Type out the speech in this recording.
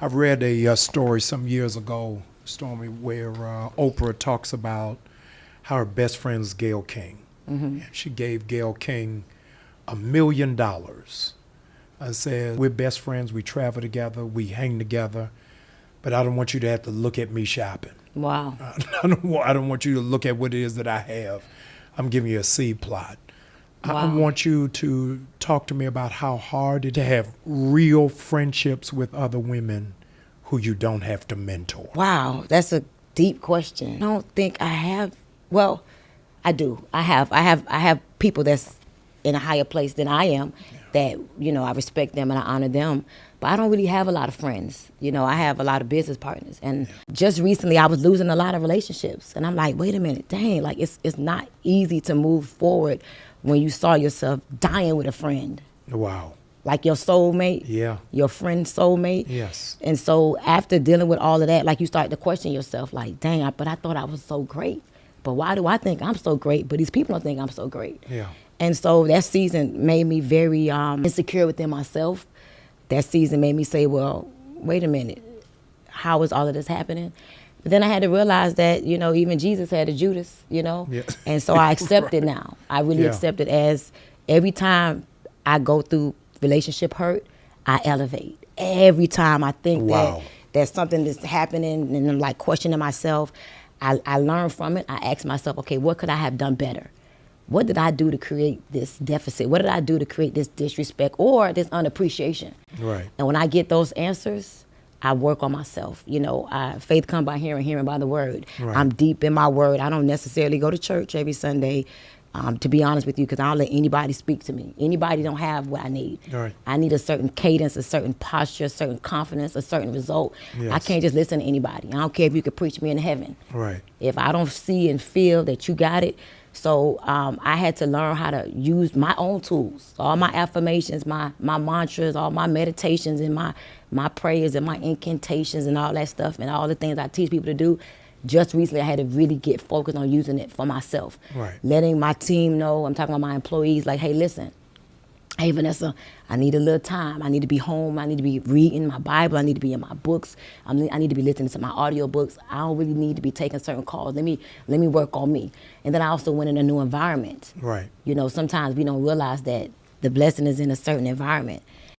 I read a story some years ago, Stormy, where Oprah talks about how her best friend is Gayle King. And she gave Gayle King $1 million. I said, we're best friends, we travel together, we hang together, but I don't want you to have to look at me shopping. Wow. I don't want you to look at what it is that I have. I'm giving you a seed plot. Wow. I want you to talk to me about how hard it is to have real friendships with other women who you don't have to mentor. Wow, that's a deep question. I don't think I have. Well, I do. I have people that's in a higher place than I am. That, I respect them and I honor them. But I don't really have a lot of friends. I have a lot of business partners. And just recently I was losing a lot of relationships. And I'm like, wait a minute, dang, like it's not easy to move forward when you saw yourself dying with a friend. Wow. Like your soulmate. Yeah. Your friend's soulmate. Yes. And so after dealing with all of that, like you start to question yourself, like, dang, but I thought I was so great. But why do I think I'm so great, but these people don't think I'm so great? Yeah. And so that season made me very insecure within myself. That season made me say, well, wait a minute, how is all of this happening? But then I had to realize that, even Jesus had a Judas, Yeah. And so I accept it now. I really accept it as every time I go through relationship hurt, I elevate. Every time I think that there's something that's happening and I'm like questioning myself, I learn from it. I ask myself, okay, what could I have done better? What did I do to create this deficit? What did I do to create this disrespect or this unappreciation? Right. And when I get those answers, I work on myself. Faith come by hearing, hearing by the word. Right. I'm deep in my word. I don't necessarily go to church every Sunday, to be honest with you, because I don't let anybody speak to me. Anybody don't have what I need. Right. I need a certain cadence, a certain posture, a certain confidence, a certain result. Yes. I can't just listen to anybody. I don't care if you could preach me in heaven. Right. If I don't see and feel that you got it. So I had to learn how to use my own tools, all my affirmations, my mantras, all my meditations and my prayers and my incantations and all that stuff and all the things I teach people to do. Just recently I had to really get focused on using it for myself. Right. Letting my team know, I'm talking about my employees, like, hey, listen, hey, Vanessa, I need a little time. I need to be home. I need to be reading my Bible. I need to be in my books. I need to be listening to my audio books. I don't really need to be taking certain calls. Let me work on me. And then I also went in a new environment. Right. Sometimes we don't realize that the blessing is in a certain environment.